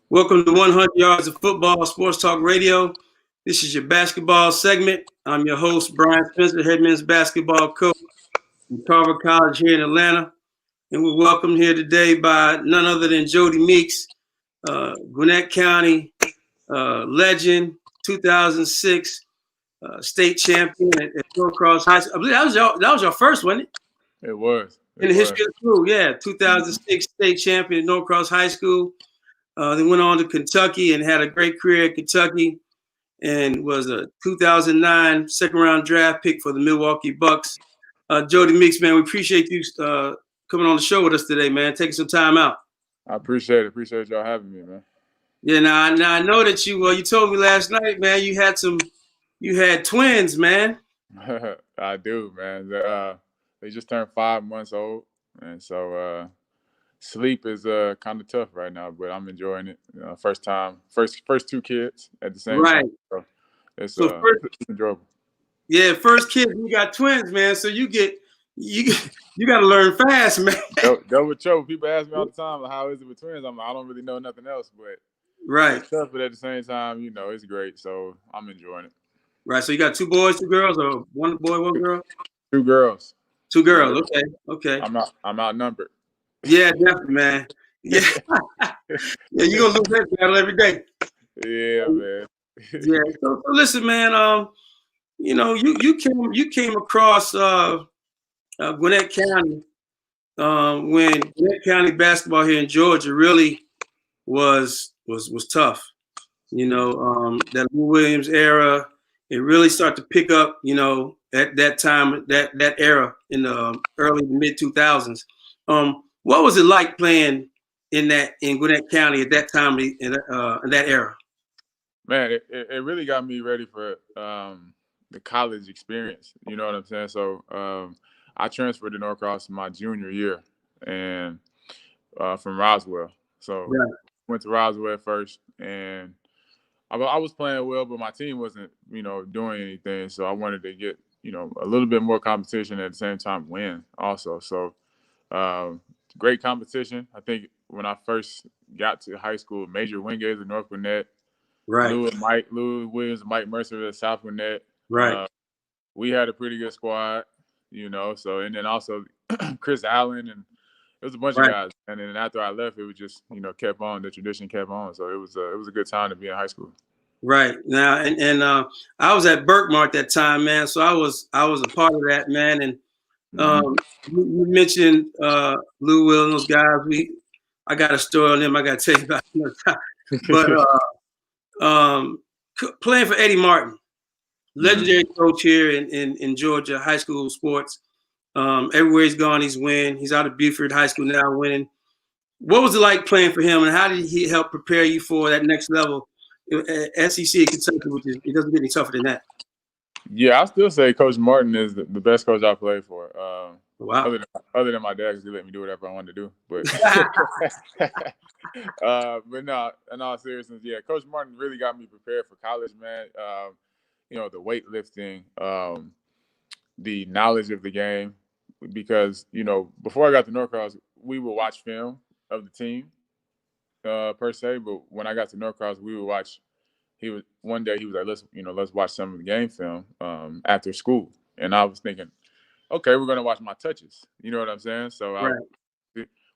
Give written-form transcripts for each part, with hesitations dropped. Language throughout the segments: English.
Welcome to 100 Yards of Football Sports Talk Radio. This is your basketball segment. I'm your host, Bryan Spencer, head men's basketball coach from Carver College here in Atlanta. And we're welcomed here today by none other than Jodie Meeks, Gwinnett County legend, 2006 state champion at Norcross High School. I believe that was your first, wasn't it? It was. In the history of the school, yeah. 2006 state champion at Norcross High School. Then went on to Kentucky and had a great career at Kentucky and was a 2009 second-round draft pick for the Milwaukee Bucks. Jodie Meeks, man, we appreciate you coming on the show with us today, man, taking some time out. I appreciate it. Appreciate y'all having me, man. Yeah, now I know that you told me last night, man, you had twins, man. I do, man. They just turned 5 months old, and so sleep is kind of tough right now, but I'm enjoying it. First two kids at the same time. So it's enjoyable. Yeah, first kid, you got twins, man. So you got to learn fast, man. Double trouble. People ask me all the time, like, how is it with twins? I'm like, I don't really know nothing else, but it's tough, but at the same time, it's great. So I'm enjoying it. Right. So you got 2 boys, 2 girls, or 1 boy, 1 girl? 2 girls. 2 girls. Okay. I'm outnumbered. Yeah, definitely, man. Yeah, yeah, you're gonna lose that battle every day. Yeah, man. Yeah. So listen, man. You came across Gwinnett County when Gwinnett County basketball here in Georgia really was tough. That Lou Williams era, it really started to pick up. At that time, that era in the early to mid 2000s. What was it like playing in Gwinnett County at that time in that era? Man, it really got me ready for the college experience. You know what I'm saying? So I transferred to Norcross my junior year, and from Roswell. So went to Roswell at first, and I was playing well, but my team wasn't, doing anything. So I wanted to get, a little bit more competition at the same time win also. So great competition. I think when I first got to high school, major win games at North Gwinnett. Right. Lou Williams, Mike Mercer at South Gwinnett. Right. We had a pretty good squad, So, and then also Chris Allen, and it was a bunch of guys. And then after I left, it was just, kept on. The tradition kept on. So it was a good time to be in high school. Right. Now, and I was at Berkmar that time, man. So I was a part of that, man. And you mentioned Lou Will and those guys. I got a story on them. I got to tell you about another time. But playing for Eddie Martin, legendary coach here in Georgia, high school sports. Everywhere he's gone, he's winning. He's out of Buford High School now, winning. What was it like playing for him, and how did he help prepare you for that next level? SEC at Kentucky, which it doesn't get any tougher than that. Yeah, I still say Coach Martin is the best coach I played for. Wow. Other than my dad, because he let me do whatever I wanted to do. But but no, in all seriousness, yeah, Coach Martin really got me prepared for college, man. The weightlifting, the knowledge of the game, because before I got to Norcross, we would watch film of the team per se, but when I got to Norcross, we would watch. One day he was like, let's watch some of the game film after school, and I was thinking, okay, we're gonna watch my touches. You know what I'm saying? So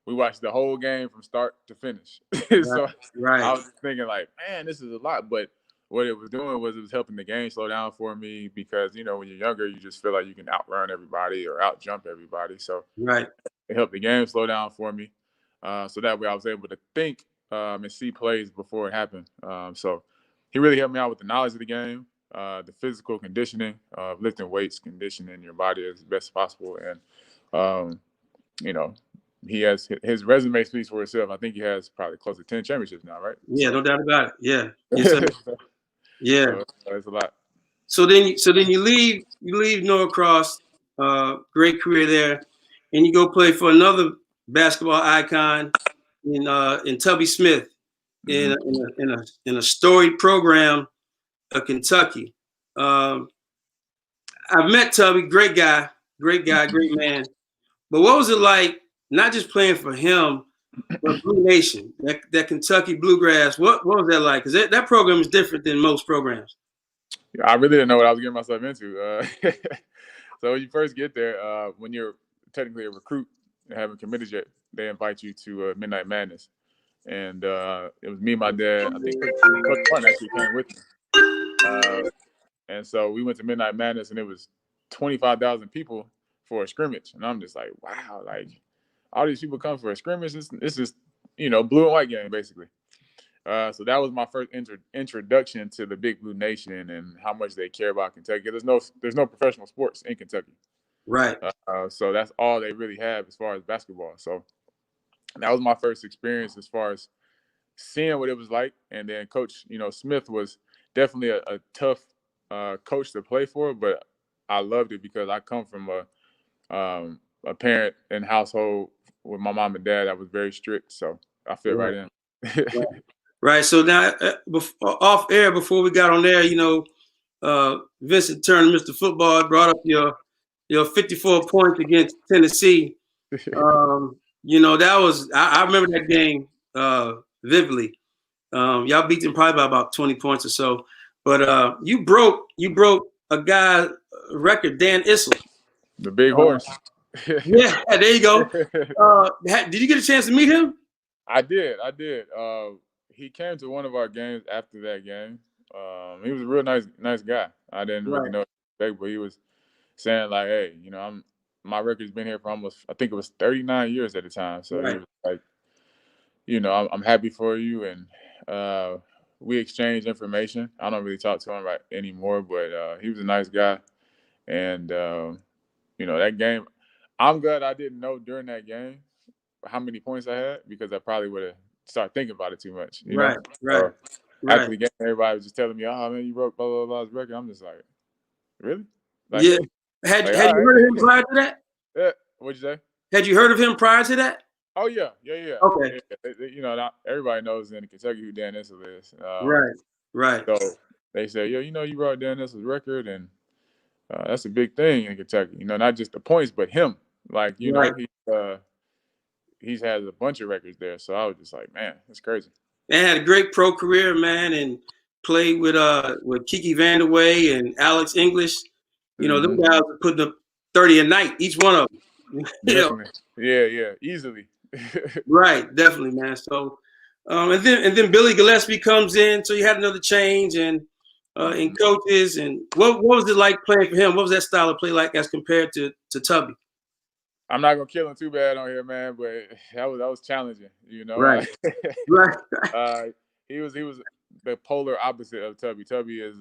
we watched the whole game from start to finish. So I was thinking like, man, this is a lot. But what it was doing was it was helping the game slow down for me, because when you're younger, you just feel like you can outrun everybody or outjump everybody. So it helped the game slow down for me. So that way I was able to think and see plays before it happened. So he really helped me out with the knowledge of the game, the physical conditioning, lifting weights, conditioning your body as best as possible. And, he has his resume speaks for itself. I think he has probably close to 10 championships now, right? Yeah, no doubt about it. Yeah. Yes, yeah. So that's a lot. So then you leave Norcross, great career there, and you go play for another basketball icon in Tubby Smith. In a storied program of Kentucky. I've met Tubby, great guy, great man. But what was it like, not just playing for him, But Blue Nation, that Kentucky Bluegrass, what was that like? Because that program is different than most programs. I really didn't know what I was getting myself into. So when you first get there, when you're technically a recruit and haven't committed yet, they invite you to Midnight Madness. And it was me and my dad. I think Coach Martin actually came with me. And so we went to Midnight Madness, and it was 25,000 people for a scrimmage. And I'm just like, wow, like all these people come for a scrimmage. It's just, blue and white game, basically. So that was my first introduction to the Big Blue Nation and how much they care about Kentucky. There's no professional sports in Kentucky. Right. So that's all they really have as far as basketball. So that was my first experience as far as seeing what it was like. And then Coach, Smith was definitely a tough coach to play for, but I loved it because I come from a parent and household with my mom and dad that was very strict. So I fit right in. Right. So now, off air, before we got on there, Vincent Turner, Mr. Football, brought up your 54 points against Tennessee. That was I remember that game vividly. Y'all beat them probably by about 20 points or so. But you broke a guy record, Dan Issel. The big horse. Yeah, there you go. Did you get a chance to meet him? I did. He came to one of our games after that game. He was a real nice guy. I didn't really know that, but he was saying like, hey, my record's been here for almost, I think it was 39 years at the time. So he was like, I'm happy for you. And we exchanged information. I don't really talk to him anymore, but he was a nice guy. And, that game, I'm glad I didn't know during that game how many points I had, because I probably would have started thinking about it too much. Right. After the game, everybody was just telling me, "Oh man, you broke blah blah blah's record." I'm just like, "Really?" Like, yeah. Had you heard of him prior to that? Yeah. What'd you say? Had you heard of him prior to that? Oh yeah. Okay. Yeah. Not everybody knows in Kentucky who Dan Issel is. Right. So they say, "Yo, you brought Dan Issel's record, and that's a big thing in Kentucky. Not just the points, but him. Like, he's had a bunch of records there." So I was just like, man, that's crazy. And had a great pro career, man, and played with Kiki Vandeweghe and Alex English. Them guys are putting up 30 a night, each one of them. Yeah, easily. Right, definitely, man. So, and then Billy Gillespie comes in, so you had another change in coaches. And what was it like playing for him? What was that style of play like as compared to Tubby? I'm not gonna kill him too bad on here, man, but that was challenging, Right. He was the polar opposite of Tubby. Tubby is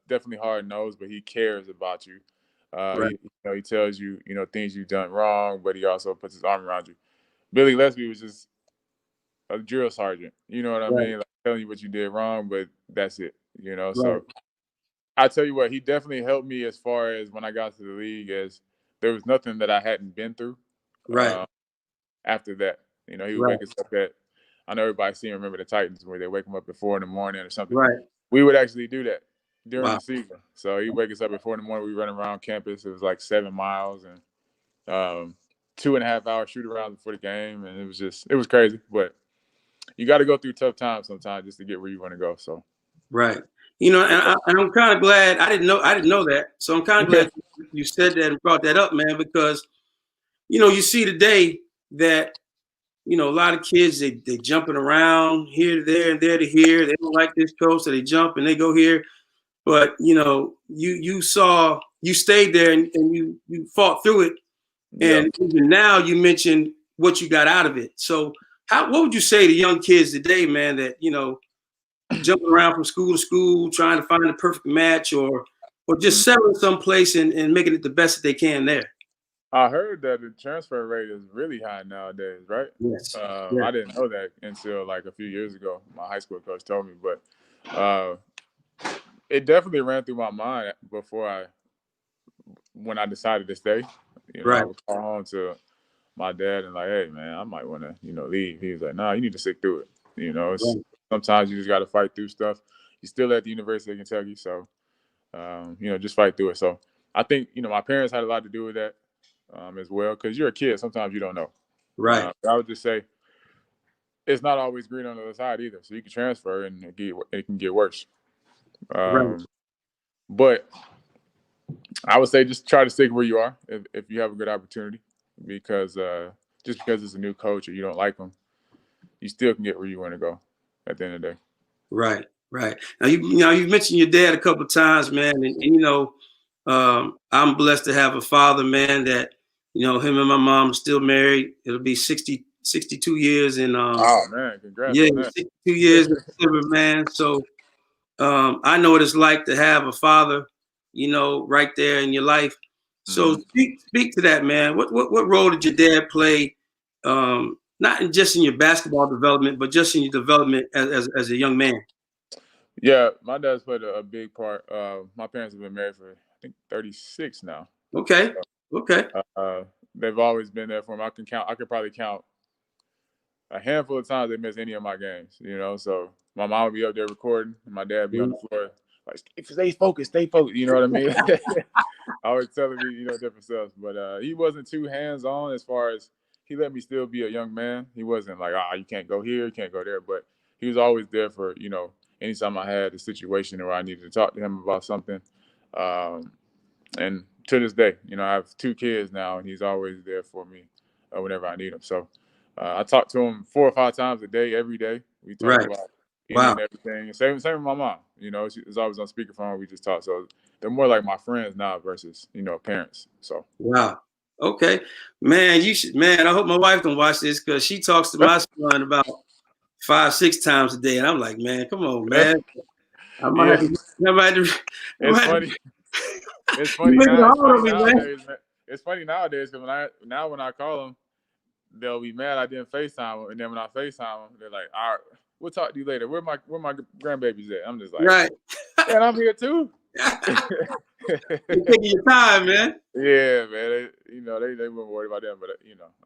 definitely hard nosed, but he cares about you. He tells you, things you've done wrong, but he also puts his arm around you. Billy Gillespie was just a drill sergeant. You know what I mean? Like, telling you what you did wrong, but that's it. So I tell you what, he definitely helped me as far as when I got to the league, as there was nothing that I hadn't been through. After that, he would wake us up I know everybody remember the Titans where they wake them up at 4 a.m. or something. Right. We would actually do that during the season. So he'd wake us up at 4 a.m. We run around campus. It was like 7 miles and 2.5 hour shoot around before the game. And it was crazy, but you got to go through tough times sometimes just to get where you want to go. So. Right. And I'm kind of glad I didn't know that. So I'm kind of glad you said that and brought that up, man, because, you see today that, a lot of kids, they jumping around here to there and there to here. They don't like this coach, so they jump and they go here. But, you stayed there and you fought through it. And even now you mentioned what you got out of it. So what would you say to young kids today, man, that, jumping around from school to school, trying to find the perfect match or just settling someplace and making it the best that they can there? I heard that the transfer rate is really high nowadays, right? Yes. I didn't know that until like a few years ago. My high school coach told me, but it definitely ran through my mind when I decided to stay. I would call home to my dad and like, hey man, I might want to, leave. He was like, nah, you need to stick through it. Sometimes you just got to fight through stuff. You're still at the University of Kentucky, so just fight through it. So I think my parents had a lot to do with that. As well, because you're a kid, sometimes you don't know. Right. I would just say, it's not always green on the other side either. So you can transfer and it can get worse. Right. But I would say just try to stick where you are if you have a good opportunity, because just because it's a new coach or you don't like them, you still can get where you want to go at the end of the day. Right. Now you mentioned your dad a couple of times, man, and I'm blessed to have a father, man, that him and my mom are still married. It'll be 62 years in Oh man, congrats yeah, on that. 62 years in December, man. So I know what it's like to have a father, right there in your life. So speak to that, man. What role did your dad play? Not just in your basketball development, but just in your development as a young man. Yeah, my dad's played a big part. My parents have been married for I think 36 now. Okay. They've always been there for me. I could probably count a handful of times they missed any of my games. So my mom would be up there recording, and my dad would be on the floor like, stay focused. You know what I mean? Always telling me, different stuff. But he wasn't too hands-on as far as he let me still be a young man. He wasn't like, you can't go here, you can't go there. But he was always there for, anytime I had a situation where I needed to talk to him about something. And to this day, I have 2 kids now, and he's always there for me whenever I need him. So I talk to him 4 or 5 times a day, every day. We talk about and everything. Same with my mom. She's always on speakerphone. We just talk. So they're more like my friends now versus parents. So wow. Okay, man. Man. I hope my wife can watch this because she talks to my son about 5, 6 times a day, and I'm like, man, come on, man. I might have to. It's funny. It's funny nowadays because when I call them, they'll be mad I didn't FaceTime them, and then when I FaceTime them, they're like, "All right, we'll talk to you later. Where my grandbabies at?" I'm just like, right. And I'm here too. You're taking your time, man. Yeah, man. They weren't worried about them, but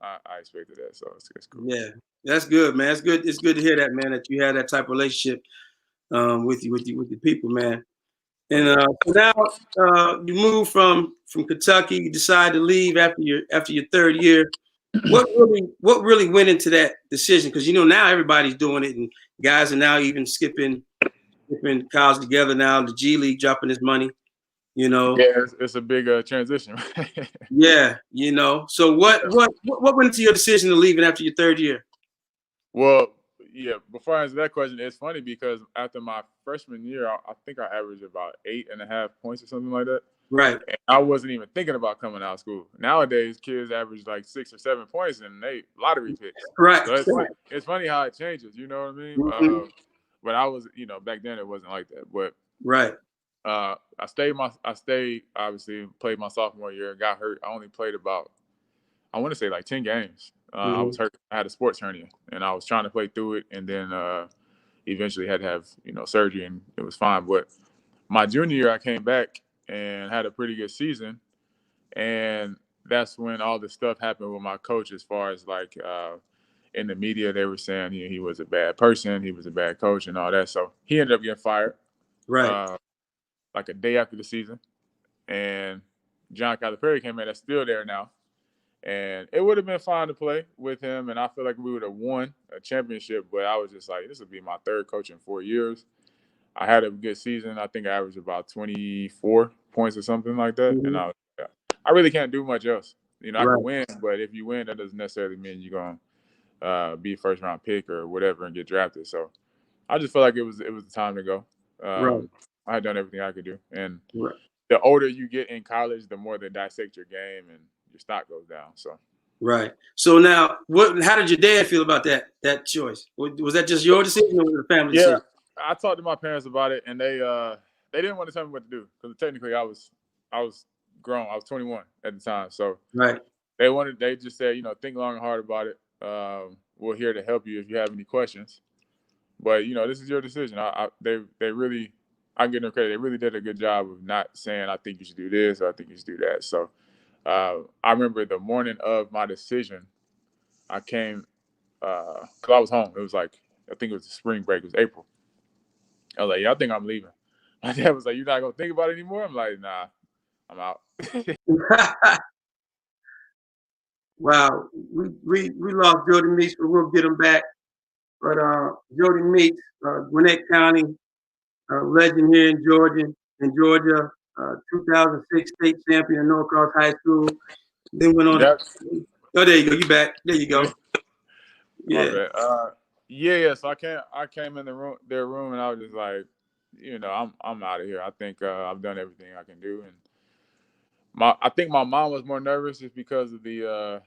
I expected that, so it's cool. Yeah, that's good, man. It's good. It's good to hear that, man. That you had that type of relationship with your people, man. And so now you move from Kentucky. You decide to leave after your 3rd year. What really went into that decision? Because now everybody's doing it, and guys are now even skipping college together now. The G League dropping his money. Yeah, it's a big transition. Yeah, So what went into your decision to leave after your 3rd year? Well, yeah. Before I answer that question, it's funny because after my freshman year, I think I averaged about 8.5 points or something like that. Right. And I wasn't even thinking about coming out of school. Nowadays, kids average like 6 or 7 points, and they lottery picks. Right. So it's funny how it changes. You know what I mean? Mm-hmm. But I was, back then it wasn't like that. But right. I stayed. Obviously, played my sophomore year. Got hurt. I only played about, I want to say like 10 games. I was hurt. I had a sports hernia, and I was trying to play through it, and then eventually had to have surgery, and it was fine. But my junior year, I came back and had a pretty good season, and that's when all this stuff happened with my coach. As far as like in the media, they were saying he was a bad person, he was a bad coach, and all that. So he ended up getting fired. Right. Like a day after the season, and John Calipari came in. That's still there now. And it would have been fine to play with him, and I feel like we would have won a championship, but I was just like, this will be my 3rd coach in 4 years. I had a good season. I think I averaged about 24 points or something like that. And I really can't do much else. I could win, but if you win, that doesn't necessarily mean you're going to be a first-round pick or whatever and get drafted. So I just felt like it was the time to go. I had done everything I could do. And the older you get in college, the more they dissect your game and your stock goes down. So right. So now, how did your dad feel about that choice? Was that just your decision or was it a family decision? I talked to my parents about it, and they didn't want to tell me what to do because technically I was grown. I was 21 at the time, so they just said, think long and hard about it. We're here to help you if you have any questions, but this is your decision. They really, I give them credit. They really did a good job of not saying I think you should do this or I think you should do that. So I remember the morning of my decision, I came because I was home. It was like, I think it was the spring break. It was April. I was like, I think I'm leaving. My dad was like, you're not going to think about it anymore? I'm like, nah, I'm out. Wow. We lost Jodie Meeks, but we'll get him back. But Jodie Meeks, Gwinnett County, legend here in Georgia, 2006 state champion at Norcross High School. Then went on. Yep. Oh, there you go. You back. There you go. My Yeah. bad. Yeah. So I came in their room, and I was just like, I'm out of here. I think I've done everything I can do, and I think my mom was more nervous just because of the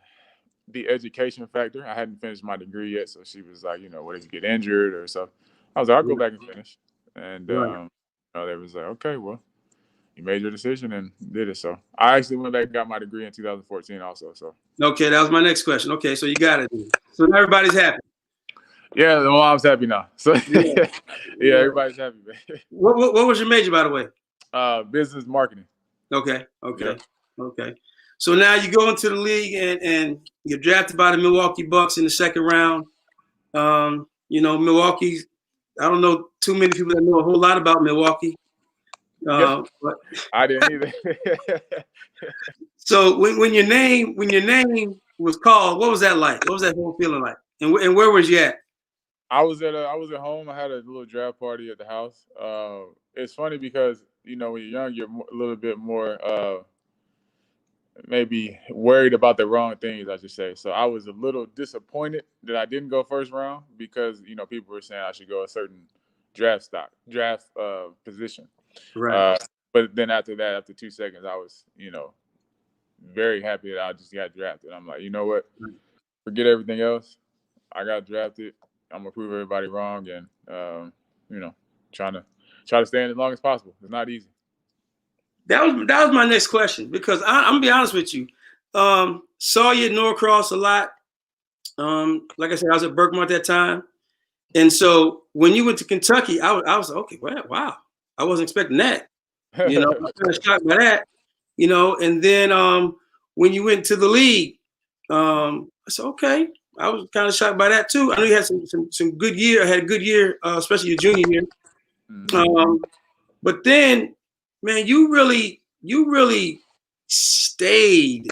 education factor. I hadn't finished my degree yet, so she was like, what if you get injured or so? I was like, I'll go back and finish, and they was like, okay, well, you made your decision and did it. So I actually went back and got my degree in 2014 also. So okay, that was my next question. Okay, so you got it. So now everybody's happy. Yeah, the mom's happy now. So yeah, everybody's happy, man. What was your major, by the way? Business marketing. Okay. Yeah. Okay. So now you go into the league and you're drafted by the Milwaukee Bucks in the second round. Milwaukee, I don't know too many people that know a whole lot about Milwaukee. But I didn't either. So when your name was called, what was that like? What was that whole feeling like? And where was you at? I was at home. I had a little draft party at the house. It's funny because when you're young, you're a little bit more maybe worried about the wrong things, I should say. So I was a little disappointed that I didn't go first round because people were saying I should go a certain draft position. Right. But then after that, after 2 seconds, I was very happy that I just got drafted. I'm like, you know what? Forget everything else. I got drafted. I'm gonna prove everybody wrong, and try to stay in as long as possible. It's not easy. That was my next question because I'm gonna be honest with you. Saw you at Norcross a lot. Like I said, I was at Berkmar at that time, and so when you went to Kentucky, I was like, okay, wow, I wasn't expecting that. I was kind of shocked by that. And then when you went to the league, I said, okay. I was kind of shocked by that too. I know you had some good year. I had a good year, especially your junior year. Mm-hmm. But then, man, you really stayed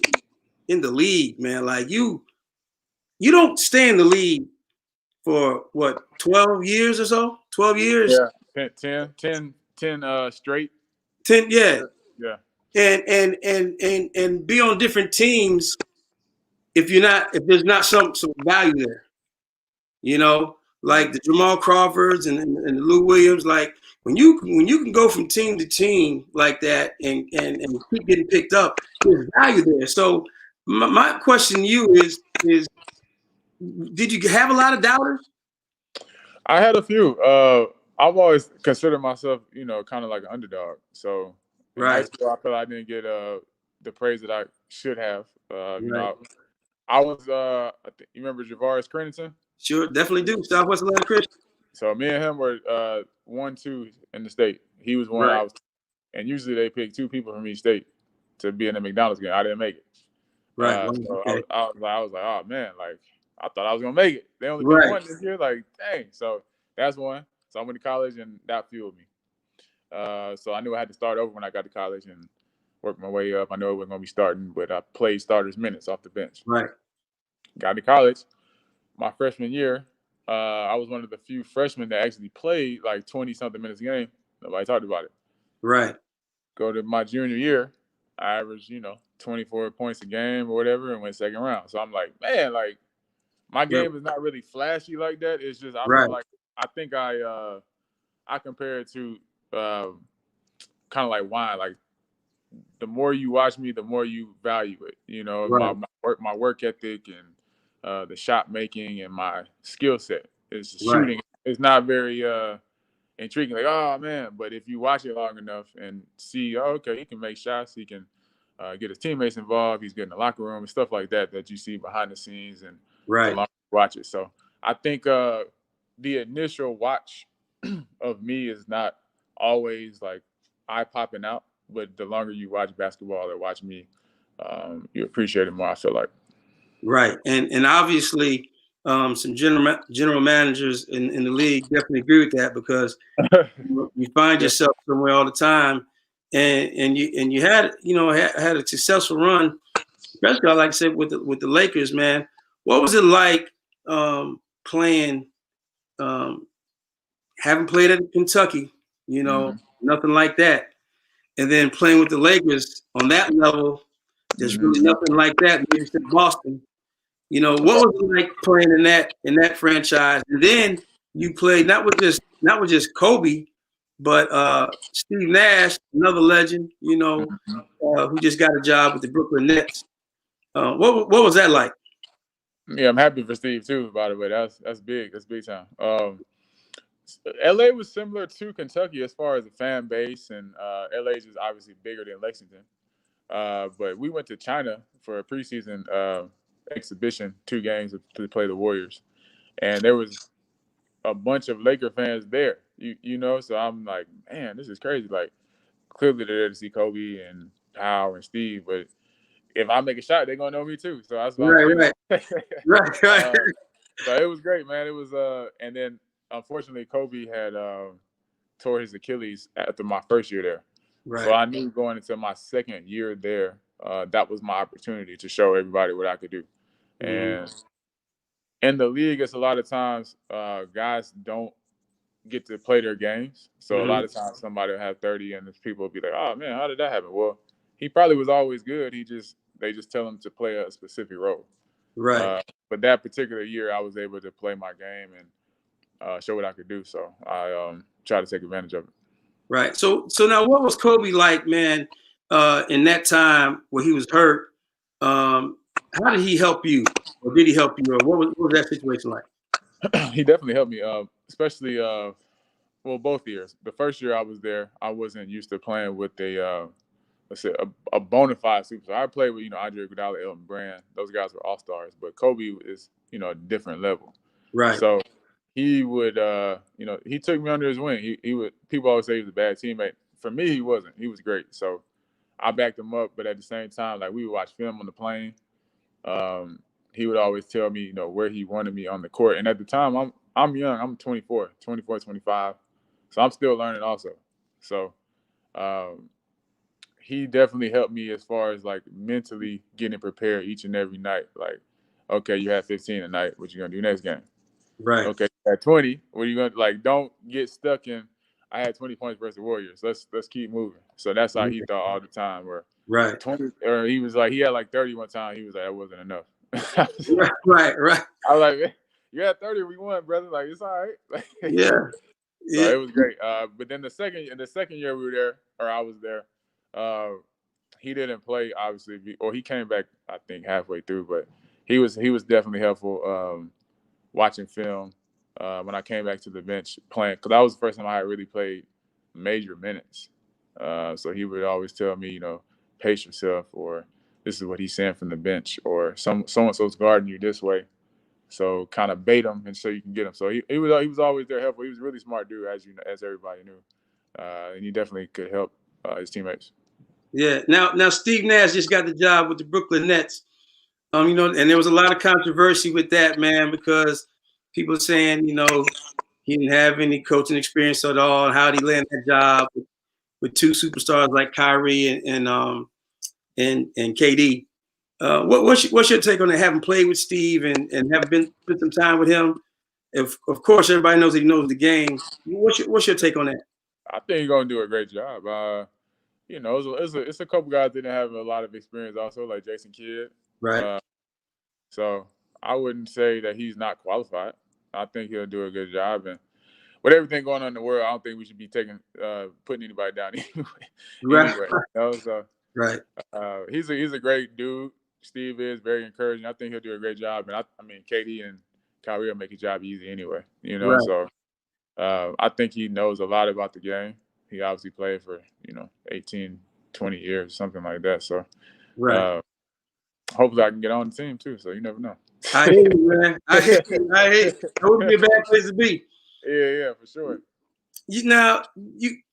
in the league, man. Like you don't stay in the league for what, 12 years or so? 12 years? Yeah, 10 straight. 10, yeah. Yeah. And be on different teams if there's not some value there. Like the Jamal Crawfords and the Lou Williams, like when you can go from team to team like that and keep getting picked up, there's value there. So my question to you is did you have a lot of doubters? I had a few. I've always considered myself, kind of like an underdog. So in high school, I felt I didn't get the praise that I should have. I was you remember Javaris Crennington? Sure, definitely do. Southwest Atlanta Christian. So me and him were 1-2 in the state. He was one. I was, and usually they pick 2 people from each state to be in the McDonald's game. I didn't make it. Right. So I was like, oh man, like I thought I was gonna make it. They only picked 1 this year. Like, dang. So that's one. So I went to college, and that fueled me. So I knew I had to start over when I got to college and work my way up. I knew I wasn't gonna be starting, but I played starters minutes off the bench. Right. Got to college. My freshman year, I was one of the few freshmen that actually played like 20-something minutes a game. Nobody talked about it. Right. Go to my junior year, I averaged, 24 points a game or whatever and went second round. So I'm like, man, like my game is not really flashy like that. It's just I feel like I think I compare it to kind of like wine. Like the more you watch me, the more you value it. My work ethic and the shot making and my skill set. It's shooting. It's not very intriguing. Like, oh man, but if you watch it long enough and see, okay, he can make shots. He can get his teammates involved. He's getting in the locker room and stuff like that you see behind the scenes and the longer you watch it. So I think the initial watch of me is not always like eye popping out, but the longer you watch basketball or watch me, you appreciate it more, I feel like. Right. And obviously some general managers in the league definitely agree with that because you find yourself somewhere all the time and you had a successful run, especially like I said with the Lakers, man. What was it like playing Um, haven't played at Kentucky, nothing like that. And then playing with the Lakers on that level, there's really nothing like that. Maybe it's in Boston. What was it like playing in that franchise? And then you played not with just Kobe, but Steve Nash, another legend, who just got a job with the Brooklyn Nets. What was that like? Yeah, I'm happy for Steve too. By the way, that's big. That's big time. LA was similar to Kentucky as far as the fan base, and LA is just obviously bigger than Lexington. But we went to China for a preseason exhibition, 2 games to play the Warriors, and there was a bunch of Laker fans there. So I'm like, man, this is crazy. Like, clearly they're there to see Kobe and Powell and Steve, but if I make a shot, they're gonna know me too. So that's what I'm thinking. Right. So it was great, man. It was and then unfortunately Kobe had tore his Achilles after my first year there. Right. So I knew going into my second year there, that was my opportunity to show everybody what I could do. And in the league, it's a lot of times guys don't get to play their games. So a lot of times somebody will have 30 and people will be like, oh man, how did that happen? Well, he probably was always good. They just tell him to play a specific role. Right. But that particular year, I was able to play my game and show what I could do. So I try to take advantage of it. Right. So now, what was Kobe like, man? In that time where he was hurt, how did he help you, or did he help you, or what was that situation like? He definitely helped me, especially both years. The first year I was there, I wasn't used to playing with a bona fide superstar. I played with, Andre Iguodala, Elton Brand. Those guys were all-stars, but Kobe is, a different level. Right. So he would, he took me under his wing. People always say he was a bad teammate. For me, he wasn't. He was great. So I backed him up, but at the same time, like, we would watch film on the plane. He would always tell me, where he wanted me on the court. And at the time, I'm young. I'm 24, 25. So I'm still learning also. So he definitely helped me as far as like mentally getting prepared each and every night. Like, okay, you had 15 tonight. What you gonna do next game? Right. Okay, you had 20. What are you gonna like? Don't get stuck in. I had 20 points versus the Warriors. Let's keep moving. So that's how he thought all the time. Where 20, or he was like, he had like 30 one time. He was like, that wasn't enough. Right. I was like, man, you had 30, we won, brother. Like, it's all right. Yeah. So it was great. But then the second year we were there, or I was there, he didn't play, obviously, or he came back, I think, halfway through, but he was definitely helpful watching film when I came back to the bench playing, because that was the first time I had really played major minutes. So he would always tell me, pace yourself, or this is what he's saying from the bench, or so-and-so's guarding you this way. So kind of bait him and so you can get him. So he was always there helpful. He was a really smart dude, as everybody knew, and he definitely could help his teammates. Yeah. Now Steve Nash just got the job with the Brooklyn Nets. And there was a lot of controversy with that, man, because people saying, he didn't have any coaching experience at all. How did he land that job with 2 superstars like Kyrie and KD? What's your take on it? Having played with Steve and having spent some time with him, of course everybody knows that he knows the game. What's your take on that? I think he's gonna do a great job. It's a couple guys that didn't have a lot of experience, also, like Jason Kidd. Right. So I wouldn't say that he's not qualified. I think he'll do a good job. And with everything going on in the world, I don't think we should be putting anybody down anyway. Right. Right. He's a great dude. Steve is very encouraging. I think he'll do a great job. And I mean, KD and Kyrie will make his job easy anyway. Right. So I think he knows a lot about the game. He obviously played for 18, 20 years, something like that. So hopefully I can get on the team too. So you never know. I hear you, man. I hear you. That would be a bad place to be. Yeah, for sure.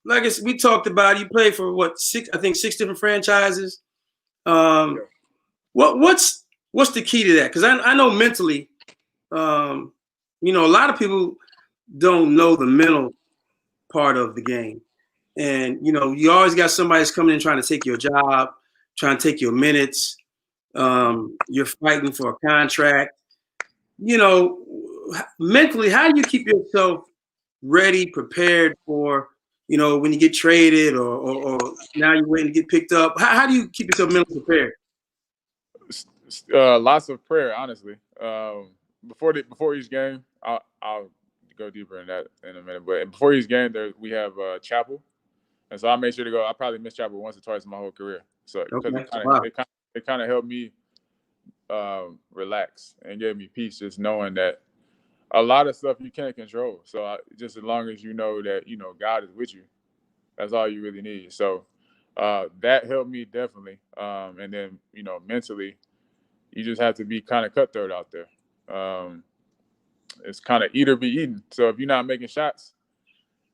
Like we talked about, you played for 6 different franchises. What's the key to that? Because I know mentally, a lot of people don't know the mental part of the game, and you always got somebody that's coming in trying to take your job, trying to take your minutes. You're fighting for a contract. mentally, how do you keep yourself ready, prepared for, when you get traded or now you're waiting to get picked up? How do you keep yourself mentally prepared? Lots of prayer, honestly. Before each game, I'll go deeper in that in a minute. But before each game, we have chapel, and so I make sure to go. I probably missed chapel once or twice in my whole career. So because it kind of helped me relax and gave me peace, just knowing that a lot of stuff you can't control. So just as long as you know that God is with you, that's all you really need. So that helped me definitely. And then mentally, you just have to be kind of cutthroat out there. It's kind of eat or be eaten. So if you're not making shots,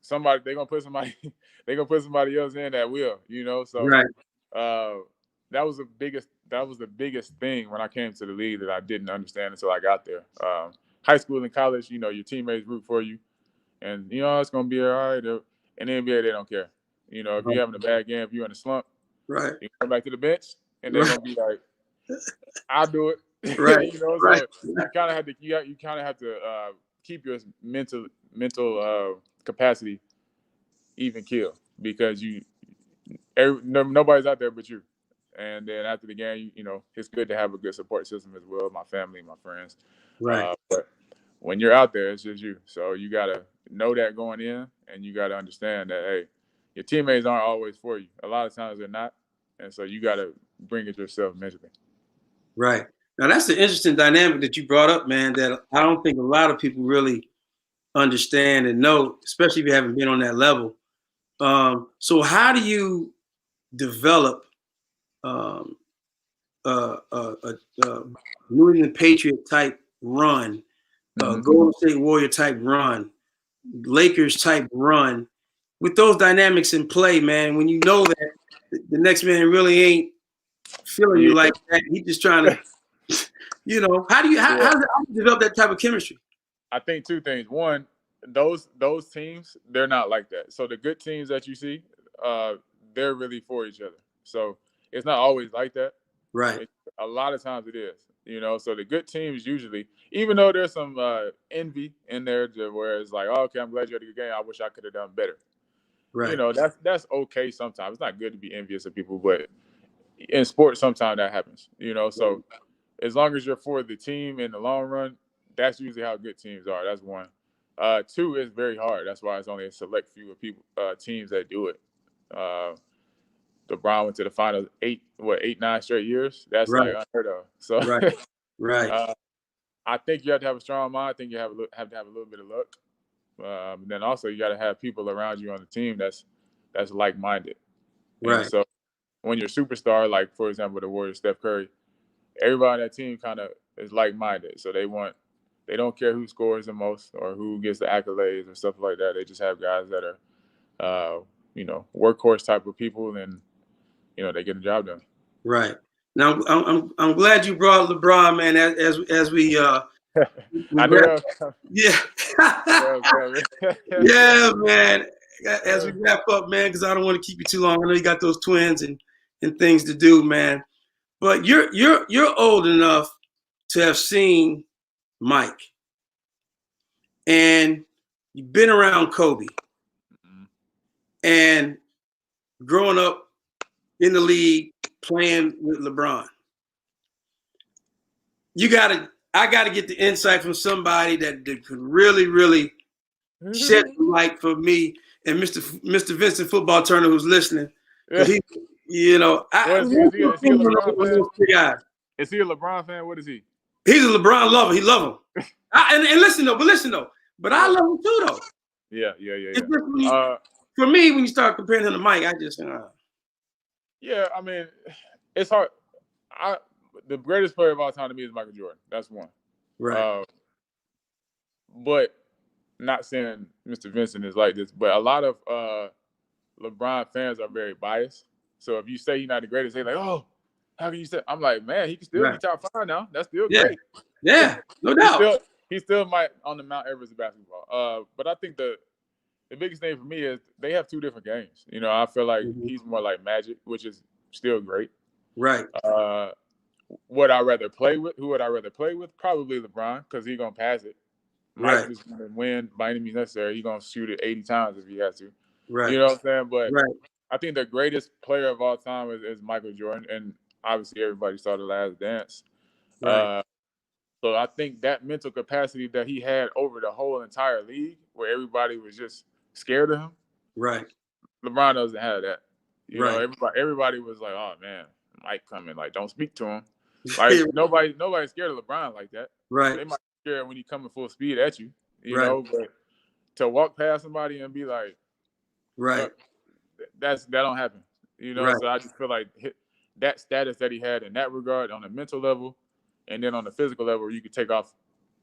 they're gonna put somebody else in that will. So right. That was the biggest thing when I came to the league that I didn't understand until I got there. High school and college, your teammates root for you, and it's gonna be all right. In the NBA, they don't care. If you're having a bad game, if you're in a slump, right, you come back to the bench, and they're gonna be like, "I'll do it." Right. So you kind of have to keep your mental capacity even keel, because nobody's out there but you. And then after the game, it's good to have a good support system as well, my family, my friends. Right. But when you're out there, it's just you. So you got to know that going in, and you got to understand that, hey, your teammates aren't always for you. A lot of times they're not. And so you got to bring it yourself mentally. Right. Now, that's the interesting dynamic that you brought up, man, that I don't think a lot of people really understand and know, especially if you haven't been on that level. So how do you develop New England Patriot type run, Golden State Warrior type run, Lakers type run, with those dynamics in play, man? When you know that the next man really ain't feeling you like that, he's just trying to, how do you develop that type of chemistry? I think two things. One, those teams, they're not like that. So the good teams that you see, they're really for each other. So it's not always like that. Right. A lot of times it is. So the good teams usually, even though there's some envy in there, where it's like, oh, okay, I'm glad you had a good game, I wish I could have done better. Right. That's okay sometimes. It's not good to be envious of people, but in sports, sometimes that happens. So as long as you're for the team in the long run, that's usually how good teams are. That's one. Two, is very hard. That's why it's only a select few of teams that do it. LeBron went to the finals 8-9 straight years. That's like unheard of. So, right. I think you have to have a strong mind. I think you have to have a little bit of luck. Then also you got to have people around you on the team that's like-minded. Right. And so when you're a superstar, like for example the Warriors, Steph Curry, everybody on that team kind of is like-minded. So they don't care who scores the most or who gets the accolades or stuff like that. They just have guys that are, workhorse type of people, and they get the job done. Right. Now, I'm glad you brought LeBron, man. As we yeah, yeah, man. As we wrap up, man, because I don't want to keep you too long. I know you got those twins and things to do, man. But you're old enough to have seen Mike, and you've been around Kobe, and growing up in the league playing with LeBron. I gotta get the insight from somebody that could really, really shed the light for me and Mr. Vincent Football Turner, who's listening. He, is he a LeBron fan? Is he a LeBron fan? What is he? He's a LeBron lover. He love him. And listen though. But I love him too, though. Yeah. For me, when you start comparing him to Mike, I just yeah, I mean, it's hard. The greatest player of all time to me is Michael Jordan. That's one. Right. But not saying Mr. Vincent is like this, but a lot of LeBron fans are very biased. So if you say he's not the greatest, they're like, oh, how can you say? I'm like, man, he can still be top 5 now. That's still great. Yeah, no doubt. He still might on the Mount Everest of basketball. But I think the biggest thing for me is they have two different games. I feel like he's more like Magic, which is still great. Right. Would I rather play with? Who would I rather play with? Probably LeBron, because he's gonna pass it. Mike Right. is going to win by any means necessary. He's going to shoot it 80 times if he has to. Right. You know what I'm saying? But Right. I think the greatest player of all time is Michael Jordan, and obviously everybody saw The Last Dance. Right. So I think that mental capacity that he had over the whole entire league, where everybody was just scared of him, Right. LeBron doesn't have that. You know, Right. everybody was like, "Oh man, Mike coming, like don't speak to him." Like nobody's scared of LeBron like that. Right. They might be scared when he coming full speed at you, you Right. know. But to walk past somebody and be like, Right. that don't happen, you know. Right. So I just feel like that status that he had in that regard on the mental level, and then on the physical level, you could take off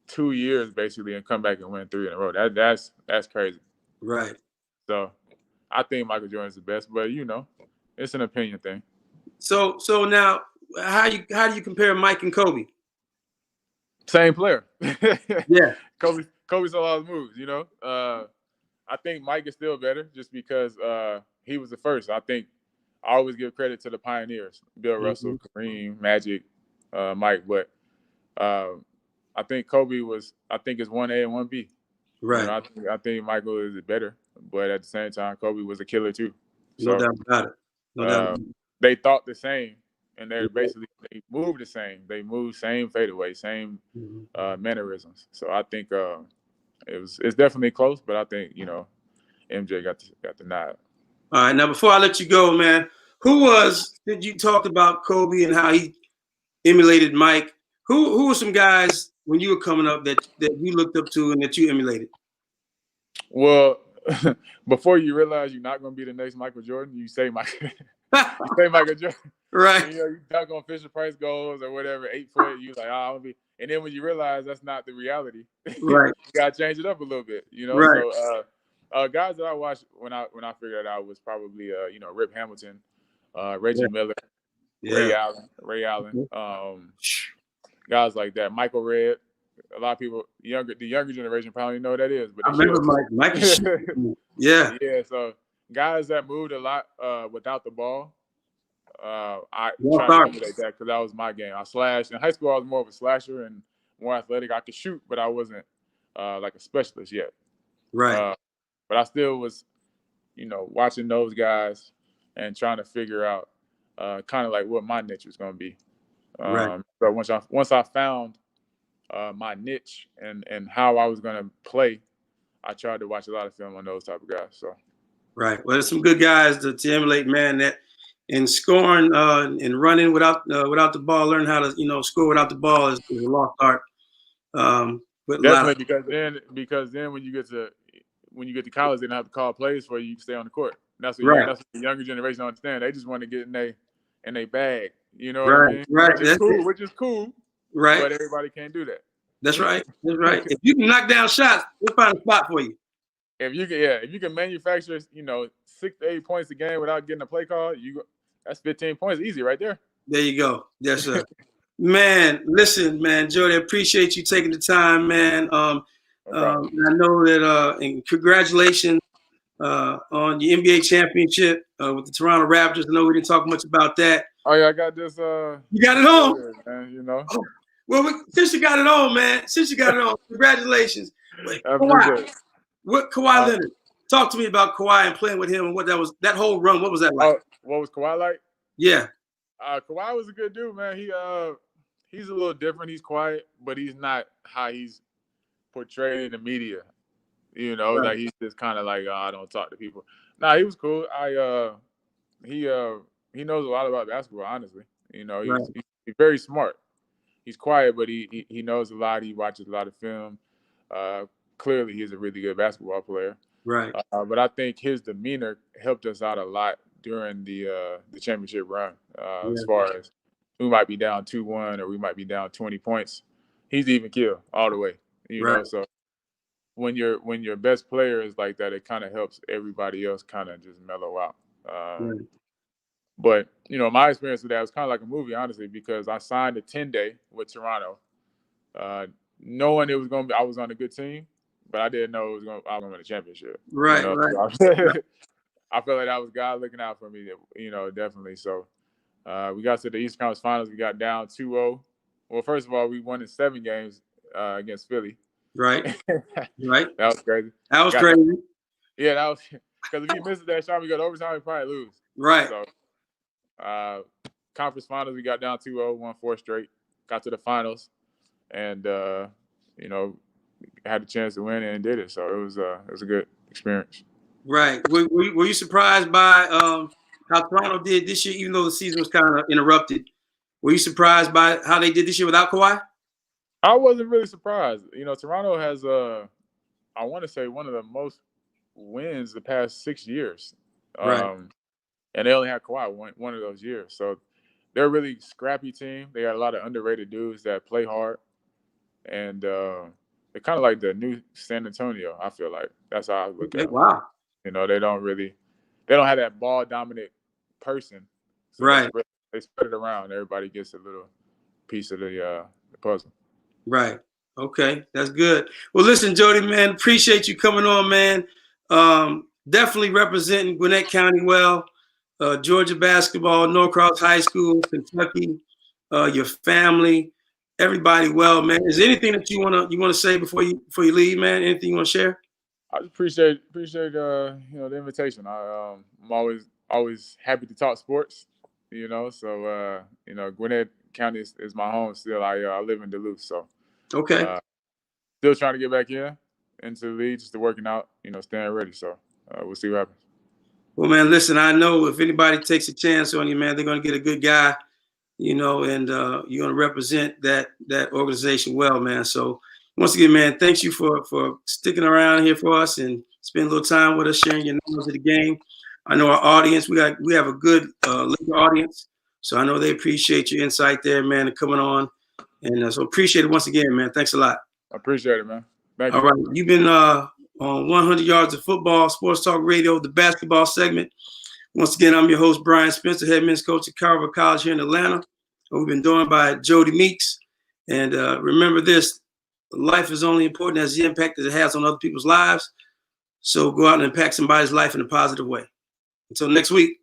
2 years basically and come back and win 3 in a row. That's crazy. Right. So I think Michael Jordan's the best, but you know, it's an opinion thing. So now, how do you compare Mike and Kobe? Same player. Yeah. Kobe saw all the moves, you know. I think Mike is still better just because he was the first. I think I always give credit to the pioneers: Bill Russell, Kareem, Magic, Mike. But I think Kobe was. I think it's 1A and 1B. Right. You know, I think Michael is better, but at the same time, Kobe was a killer too. No doubt about it. No doubt about it. They thought the same, and they moved the same. They moved same fadeaway, same mannerisms. So I think it's definitely close, but I think MJ got the nod. All right, now before I let you go, man, did you talk about Kobe and how he emulated Mike? Who were some guys when you were coming up that you looked up to and that you emulated? Well, before you realize you're not going to be the next Michael Jordan, you say Michael Jordan. Right. You dunk on Fisher Price goals or whatever, 8 foot. You like, I'll be. And then when you realize that's not the reality, right, you got to change it up a little bit, you know. Right. So, guys that I watched when I figured it out was probably Rip Hamilton, Reggie Miller, Ray Allen, guys like that. Michael Redd. A lot of people, the younger generation probably know what that is. But I remember Mike. Yeah. Yeah. So guys that moved a lot without the ball. I tried to emulate that because that was my game. I slashed. In high school, I was more of a slasher and more athletic. I could shoot, but I wasn't like a specialist yet. Right. But I still was, watching those guys and trying to figure out kind of like what my niche was going to be. Right. So once I found my niche and how I was going to play, I tried to watch a lot of film on those type of guys. So. Right. Well, there's some good guys to emulate, man. That in scoring and running without the ball, learn how to score without the ball is a lost art. But definitely because then when you get to college, they don't have to call plays for you. You can stay on the court. That's what the younger generation don't understand. They just want to get in their bag. You know what I mean? Right. Which is cool. Right. But everybody can't do that. That's right. That's right. If you can knock down shots, we'll find a spot for you. If you can manufacture 6 to 8 points a game without getting a play call, that's 15 points easy right there. There you go. Yes, sir. Man, listen, man, Jodie, I appreciate you taking the time, man. I know that, and congratulations on the NBA championship with the Toronto Raptors. I know we didn't talk much about that. Oh yeah, I got this. You got it on, man. Oh, well, since you got it on, man. Since you got it on, congratulations. Kawhi Leonard. Talk to me about Kawhi and playing with him and what that whole run. What was that like? What was Kawhi like? Yeah. Kawhi was a good dude, man. He's a little different. He's quiet, but he's not how he's portrayed in the media. Like he's just kind of like, I don't talk to people. Nah, he was cool. He knows a lot about basketball, honestly. He's very smart. He's quiet, but he knows a lot. He watches a lot of film. Clearly, he's a really good basketball player. Right. But I think his demeanor helped us out a lot during the championship run. As far as we might be down 2-1 or we might be down 20 points, he's even kill all the way. You know, so when your best player is like that, it kind of helps everybody else kind of just mellow out. But my experience with that was kind of like a movie, honestly, because I signed a 10-day with Toronto, knowing it was going to be I was on a good team, but I didn't know I was going to win a championship. Right. So I feel like that was God looking out for me, definitely. So we got to the Eastern Conference Finals. We got down 2-0. Well, first of all, we won in 7 games against Philly. Right. Right. That was crazy. That was crazy. Yeah, that was because if he misses that shot, we go to overtime, we probably lose. Right. So, conference finals, we got down 2-0, won 4 straight, got to the finals, and you know, had the chance to win and did it. So it was a good experience. Right. Were you surprised by how Toronto did this year, even though the season was kind of interrupted? Were you surprised by how they did this year without Kawhi? I wasn't really surprised. You know, Toronto has I want to say one of the most wins the past 6 years. Right. And they only had Kawhi one of those years. So they're a really scrappy team. They got a lot of underrated dudes that play hard. And they're kind of like the new San Antonio, I feel like. That's how I look at them. Wow. You know, they don't have that ball dominant person. So right. They spread it around. Everybody gets a little piece of the puzzle. Right. Okay. That's good. Well, listen, Jodie, man, appreciate you coming on, man. Definitely representing Gwinnett County well. Georgia basketball, Norcross High School, Kentucky, your family, everybody well, man. Is there anything that you wanna say before you leave, man? Anything you want to share? I just appreciate the invitation. I'm always happy to talk sports, So Gwinnett County is my home still. I live in Duluth, so okay. Still trying to get back into the league, just working out, staying ready. So we'll see what happens. Well, man, listen, I know if anybody takes a chance on you, man, they're going to get a good guy, and you're going to represent that organization well, man. So once again, man, thanks you for sticking around here for us and spending a little time with us, sharing your knowledge of the game. I know our audience, we have a good Laker audience, so I know they appreciate your insight there, man, and coming on. And so appreciate it once again, man. Thanks a lot. I appreciate it, man. Thank you. All right. You've been on 100 Yards of Football, Sports Talk Radio, the basketball segment. Once again, I'm your host, Bryan Spencer, head men's coach at Carver College here in Atlanta. We've been joined by Jodie Meeks. And remember this, life is only important as the impact that it has on other people's lives. So go out and impact somebody's life in a positive way. Until next week.